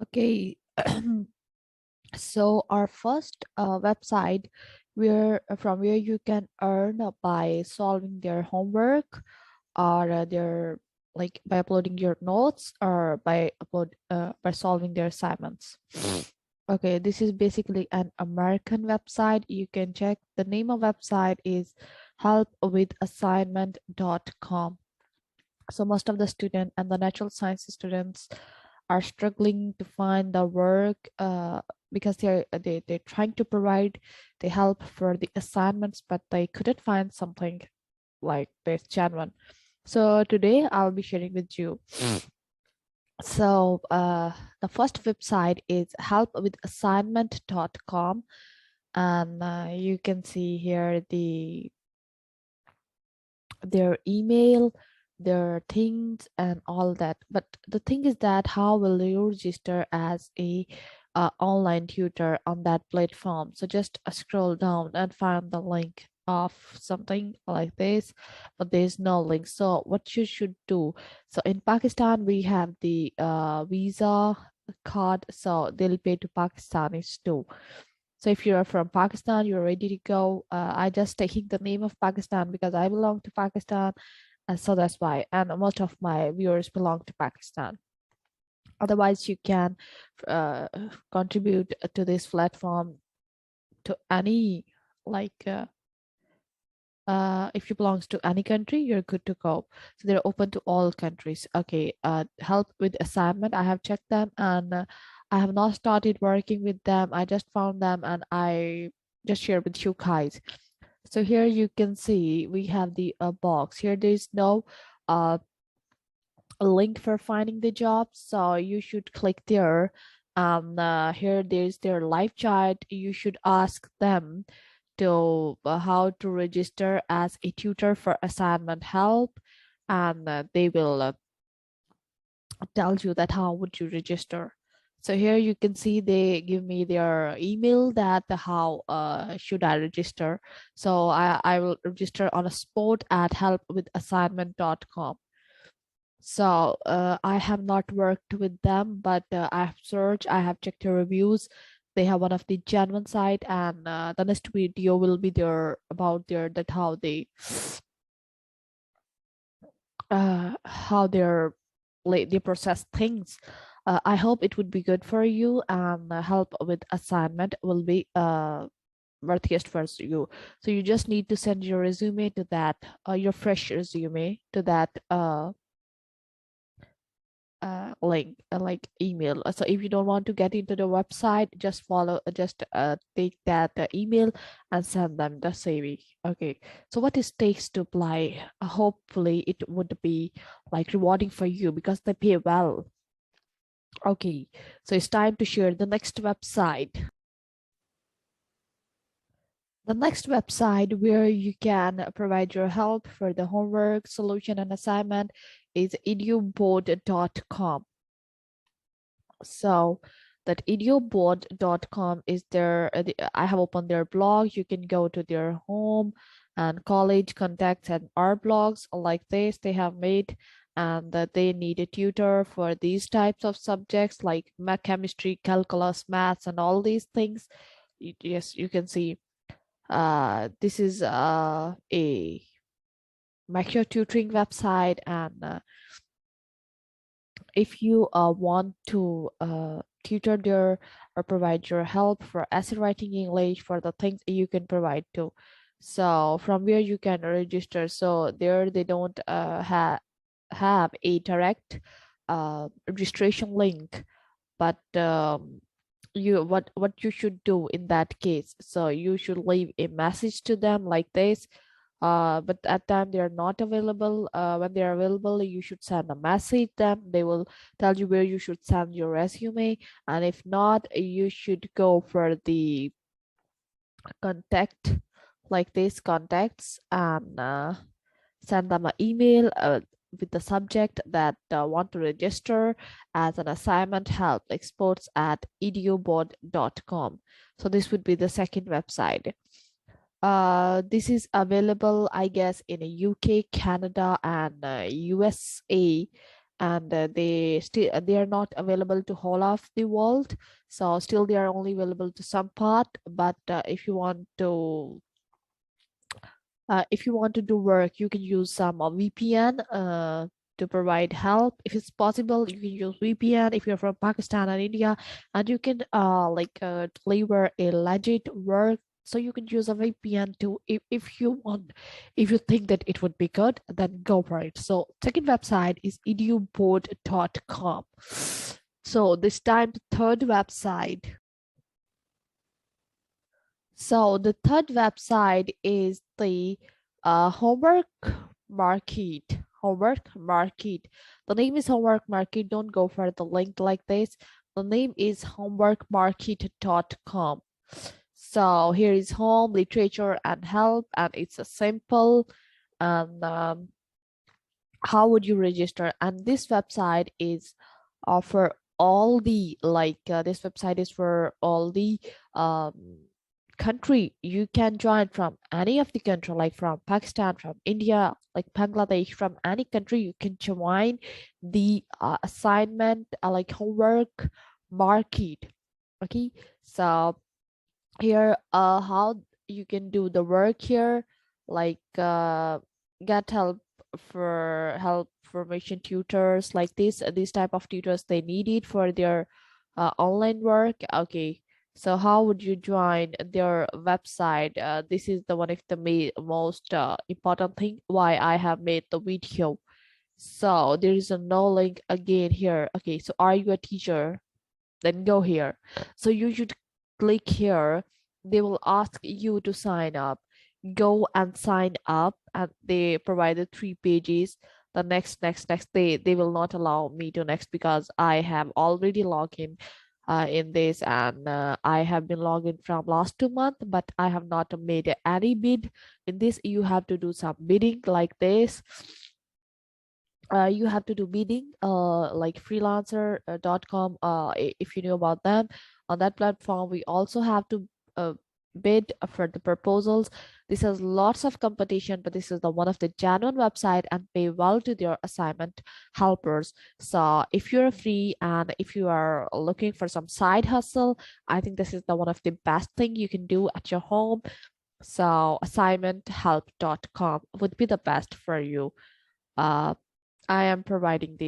Okay, so our first website where you can earn by solving their homework or their like by uploading your notes or by solving their assignments. Okay, this is basically an American website. You can check the name of website is helpwithassignment.com. So most of the student and the natural science students are struggling to find the work because they're trying to provide the help for the assignments, but they couldn't find something like this genuine. So today I'll be sharing with you. So the first website is helpwithassignment.com, and you can see here their email, their things and all that. But the thing is that how will you register as a online tutor on that platform? So just scroll down and find the link of something like this, but there's no link. So what you should do, so in Pakistan we have the visa card, so they'll pay to Pakistanis too. So if you're from Pakistan, you're ready to go. I just taking the name of Pakistan because I belong to Pakistan, and so that's why. And most of my viewers belong to Pakistan. Otherwise, you can uh, contribute to this platform to any like if you belongs to any country, you're good to go. So they're open to all countries. Okay, help with assignment. I have checked them and I have not started working with them. I just found them and I just share with you guys. So here you can see we have the box. Here there is no uh, link for finding the job. So you should click there. Here there's their live chat. You should ask them to how to register as a tutor for assignment help, and they will tell you that how would you register. So here you can see they give me their email that how should I register. So I will register on a spot at helpwithassignment.com. So I have not worked with them, but I have searched, I have checked the reviews. They have one of the genuine site, and the next video will be there about their that how they're like they process things. I hope it would be good for you, and help with assignment will be worthiest for you. So you just need to send your resume to that, your fresh resume to that link like email. So if you don't want to get into the website, just follow just take that email and send them the CV. Okay, so what it takes to apply, hopefully it would be like rewarding for you because they pay well. Okay, so it's time to share the next website. The next website where you can provide your help for the homework solution and assignment is edubod.com. So that edubod.com is their I have opened their blog. You can go to their home and college contacts and our blogs like this they have made, and that they need a tutor for these types of subjects like chemistry, calculus, maths and all these things. Yes, you can see this is a micro tutoring website, and if you want to tutor there or provide your help for essay writing English for the things you can provide too. So from where you can register, so there they don't have a direct registration link, but you what you should do in that case, so you should leave a message to them like this, but at time they are not available. When they are available, you should send a message them. They will tell you where you should send your resume, and if not, you should go for the contact like this contacts, and send them an email with the subject that want to register as an assignment help exports at edubod.com. So this would be the second website. This is available, I guess, in a UK, Canada, and USA. and they are not available to whole of the world. So still they are only available to some part. But if you want to do work, you can use some VPN to provide help. If it's possible, you can use VPN if you're from Pakistan and India, and you can deliver a legit work. So you can use a VPN to, if you want, if you think that it would be good, then go for it. So second website is edubod.com. So this time the third website. So the third website is the homework market. Homework market. The name is homework market. Don't go for the link like this. The name is homeworkmarket.com. So here is home, literature, and help, and it's a simple. And how would you register? And this website is for all the this website is for all the um country. You can join from any of the country, like from Pakistan, from India, like Bangladesh, from any country you can join the assignment, like homework market. Okay, so here how you can do the work here, like get help formation tutors, like these type of tutors they need it for their online work. Okay, so how would you join their website? This is the one of the most important thing why I have made the video. So there is a no link again here. Okay, so are you a teacher? Then go here. So you should click here. They will ask you to sign up. Go and sign up, and they provided 3 pages. The next, they will not allow me to next because I have already logged in this, and I have been logged in from last 2 months, but I have not made any bid in this. You have to do some bidding like this. You have to do bidding like freelancer.com, if you know about them. On that platform we also have to bid for the proposals. This has lots of competition, but this is the one of the genuine website and pay well to their assignment helpers. So if you're free and if you are looking for some side hustle, I think this is the one of the best thing you can do at your home. So assignmenthelp.com would be the best for you. uh, I am providing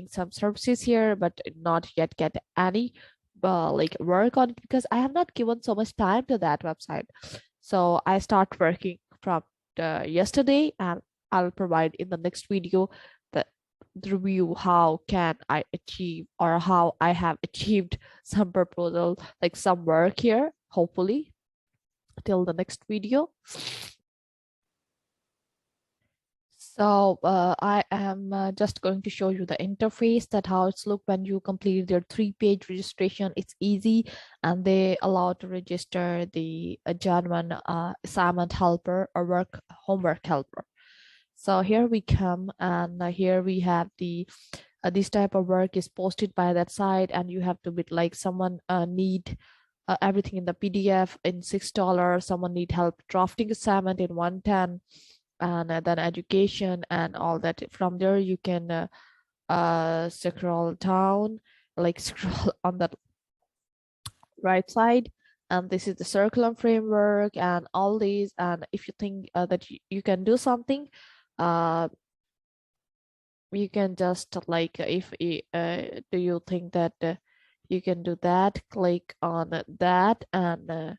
some services here, but not yet get any like work on it because I have not given so much time to that website. So I start working from yesterday, and I'll provide in the next video the review how can I achieve or how I have achieved some proposal, like some work here, hopefully till the next video. So I am just going to show you the interface, that how it's look when you complete their 3-page registration. It's easy, and they allow to register the genuine assignment helper or homework helper. So here we come, and here we have the this type of work is posted by that site, and you have to bid like someone need everything in the PDF in $6. Someone need help drafting assignment in 110, and then education and all that. From there you can scroll down, like scroll on the right side, and this is the curriculum framework and all these. And if you think that you can do something, uh you can just like, if do you think that you can do that, click on that, and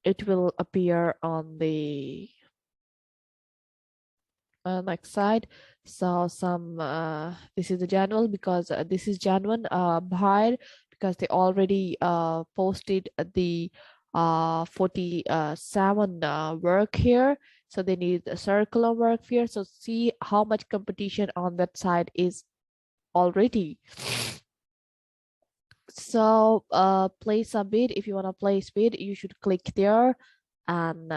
it will appear on the next side. So some this is the genuine, because this is genuine buyer, because they already posted the 47 work here. So they need a circular work here. So see how much competition on that side is already. So place a bid. If you want to place bid, you should click there, and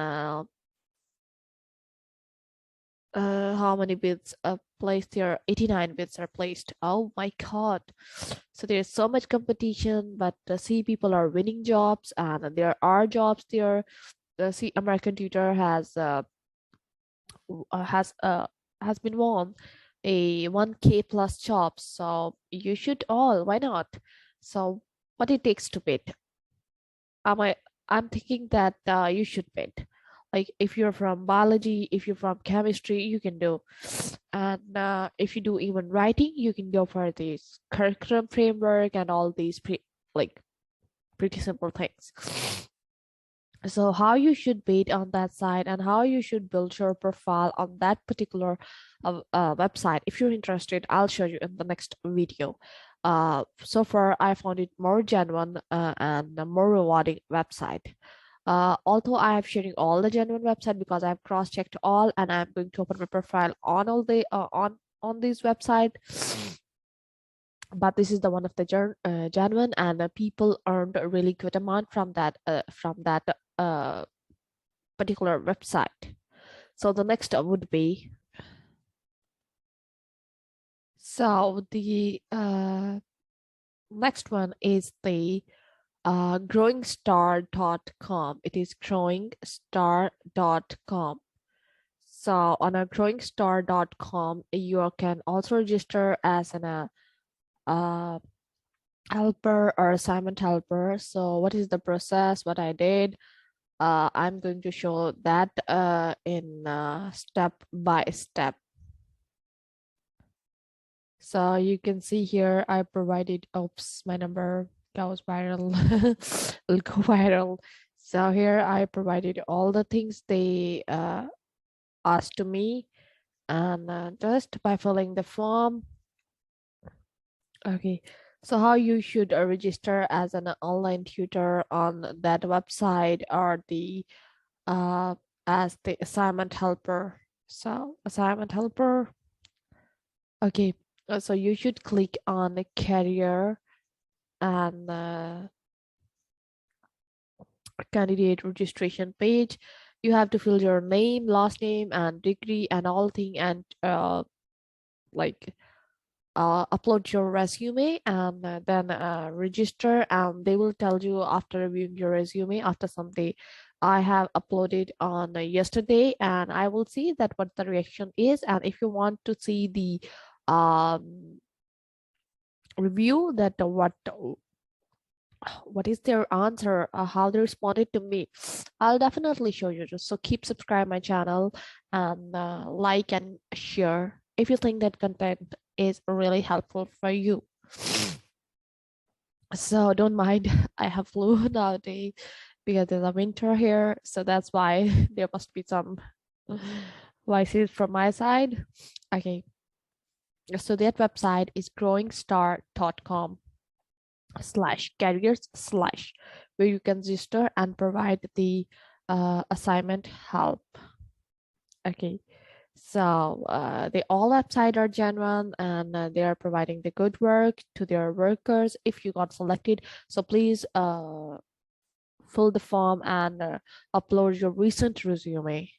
how many bids are placed here? 89 bids are placed. Oh my god. So there's so much competition, but see, people are winning jobs, and there are jobs there. See, American Tutor has has been won a 1K plus job. So you should all, why not? So what it takes to bid? Am I I'm thinking that you should bid. Like if you're from biology, if you're from chemistry, you can do. And if you do even writing, you can go for this curriculum framework and all these like pretty simple things. So how you should bid on that site and how you should build your profile on that particular website. If you're interested, I'll show you in the next video. So far I found it more genuine and a more rewarding website. Although I am sharing all the genuine website because I've cross-checked all, and I'm going to open my profile on all the on this website. But this is the one of the genuine, and people earned a really good amount from that particular website. So the next would be, so the next one is the growingstar.com. It is growingstar.com. So on a growingstar.com, you can also register as an helper or assignment helper. So what is the process? What I did? I'm going to show that in step by step. So you can see here I provided, oops, my number goes viral, will go viral. So here I provided all the things they asked to me, and just by filling the form. Okay, so how you should register as an online tutor on that website, or the as the assignment helper. So assignment helper. Okay, so you should click on the career and candidate registration page. You have to fill your name, last name, and degree and all thing, and like upload your resume, and then register, and they will tell you after reviewing your resume after some day. I have uploaded on yesterday, and I will see that what the reaction is. And if you want to see the review that what is their answer, how they responded to me, I'll definitely show you. So keep subscribe my channel, and like and share if you think that content is really helpful for you. So don't mind, I have flu nowadays because there's a winter here, so that's why there must be some voices from my side. Okay, so that website is growingstar.com/careers/ where you can register and provide the assignment help. Okay, so the all website are genuine, and they are providing the good work to their workers if you got selected. So please fill the form and upload your recent resume.